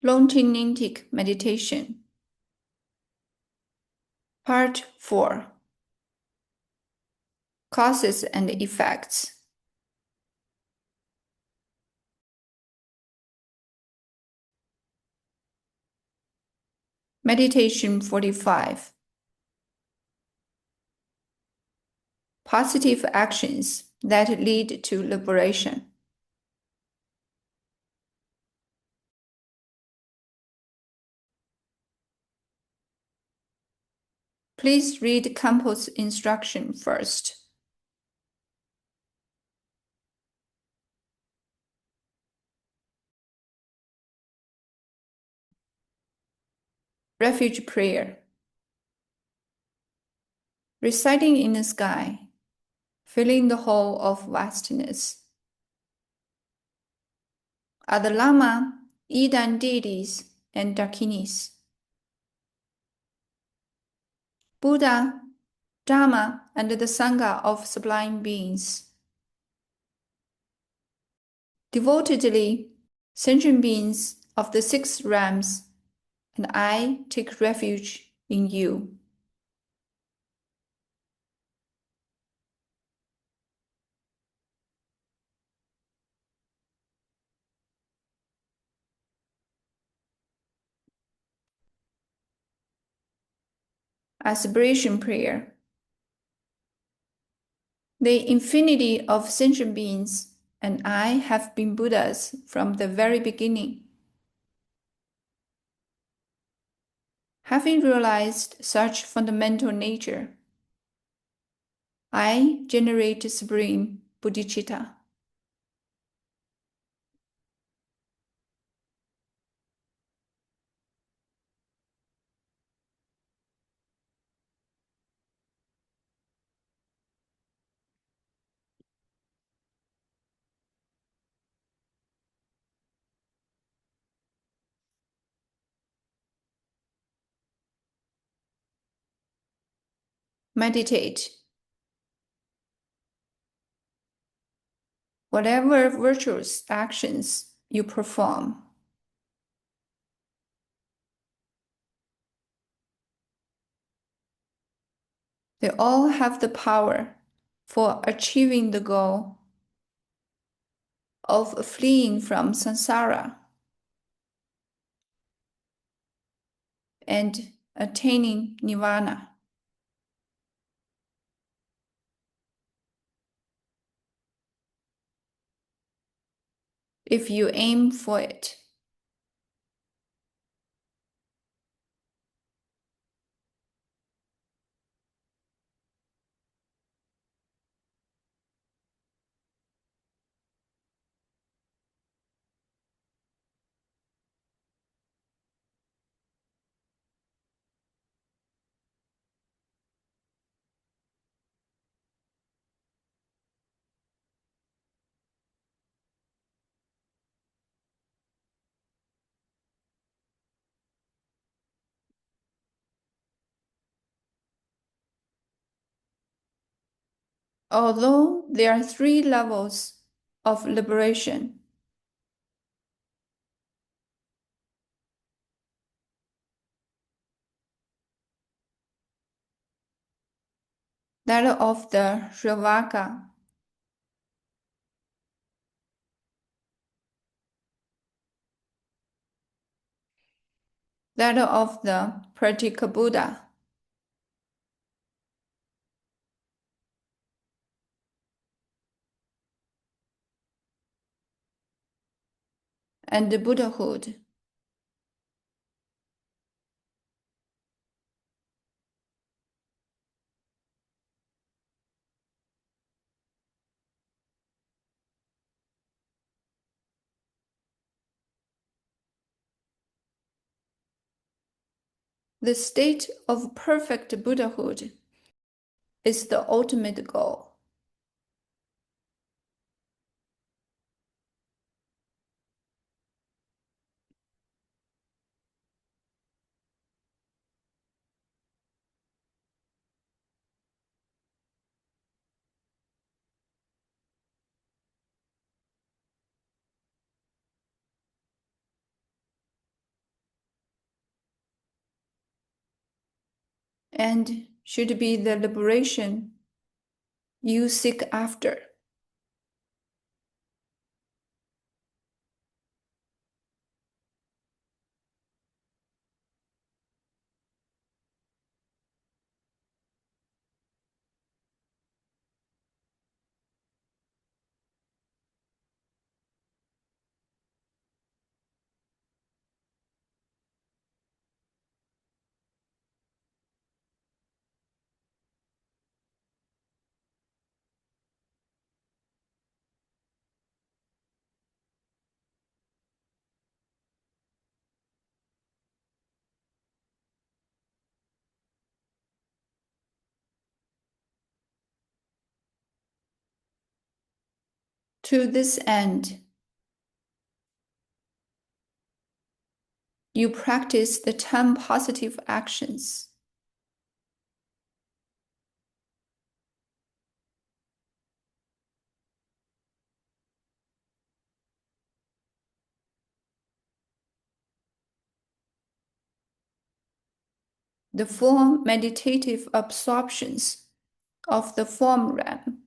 Longinentic Meditation. Part 4. Causes and Effects. Meditation 45. Positive actions that lead to liberation. Please read Campo's instruction first. Refuge Prayer. Residing in the sky, filling the whole of vastness, are the Lama, Idan deities, and Dakinis. Buddha, Dharma, and the Sangha of sublime beings. Devotedly, sentient beings of the six realms, and I take refuge in you. Aspiration Prayer. The infinity of sentient beings and I have been Buddhas from the very beginning. Having realized such fundamental nature, I generate supreme bodhichitta. Meditate. Whatever virtuous actions you perform, they all have the power for achieving the goal of fleeing from samsara and attaining nirvana. If you aim for it. Although there are 3 levels of liberation, that of the shravaka, that of the pratyekabuddha, and the Buddhahood. The state of perfect Buddhahood is the ultimate goal. and should be the liberation you seek after. To this end, you practice the 10 positive actions. The 4 meditative absorptions of the form realm.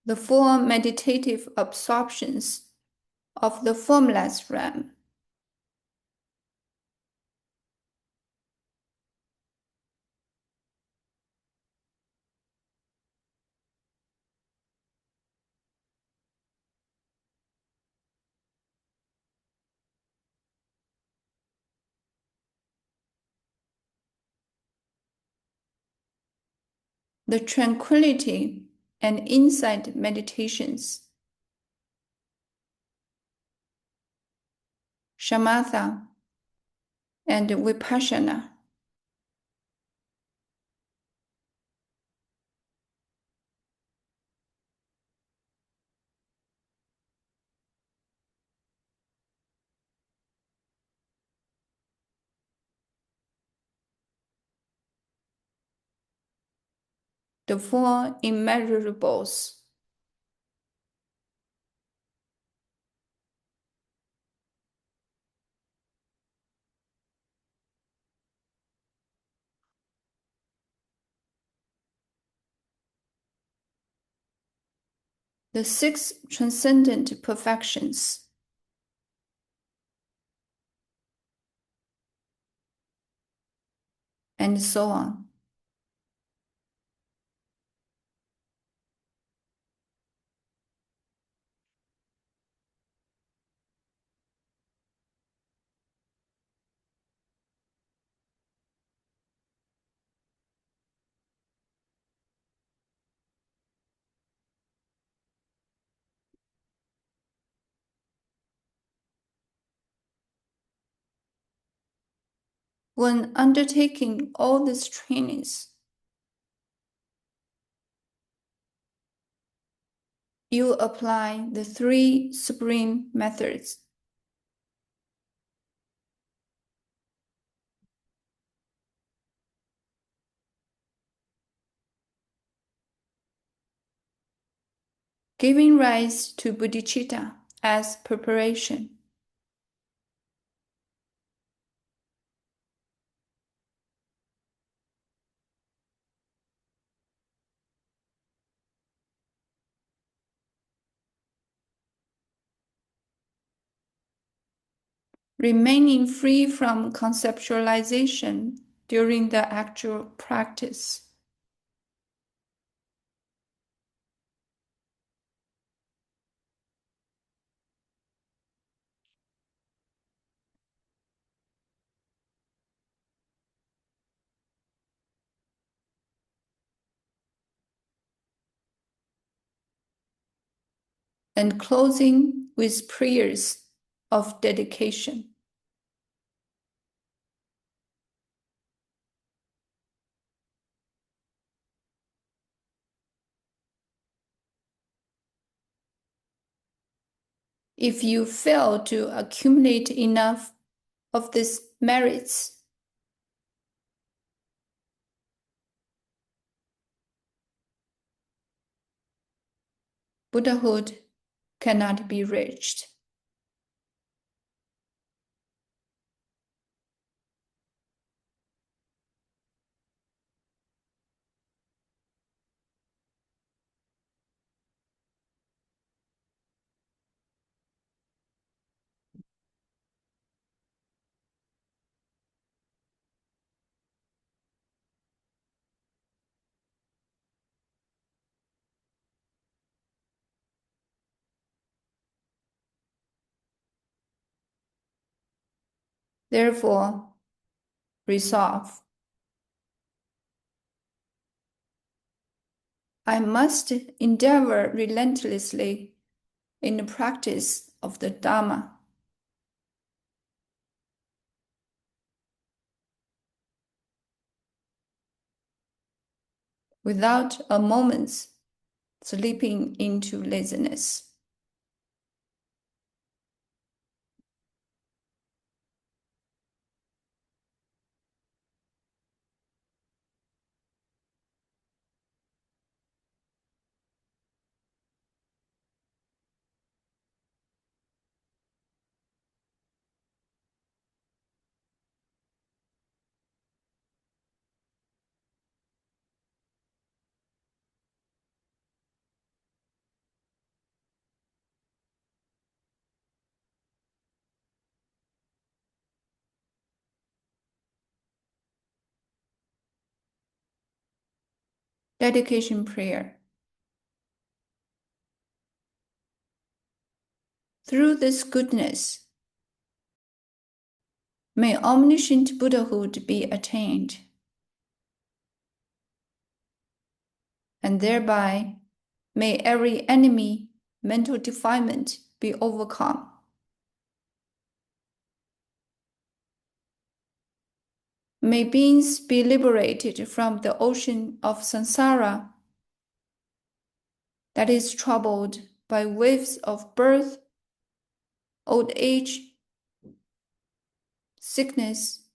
The 4 meditative absorptions of the formless realm. The tranquility and insight meditations. Shamatha and Vipashyana. The 4 immeasurables. The 6 transcendent perfections. And so on. When undertaking all these trainings, you apply the 3 supreme methods. Giving rise to bodhichitta as preparation. Remaining free from conceptualization during the actual practice. And closing with prayers of dedication. If you fail to accumulate enough of these merits, Buddhahood cannot be reached. Therefore, resolve. I must endeavor relentlessly in the practice of the Dharma. Without a moment's slipping into laziness. Dedication prayer. Through this goodness, may omniscient Buddhahood be attained, and thereby may every enemy, mental defilement be overcome. May beings be liberated from the ocean of samsara that is troubled by waves of birth, old age, sickness,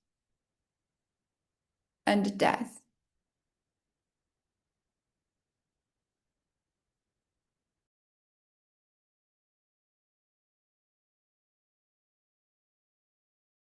and death.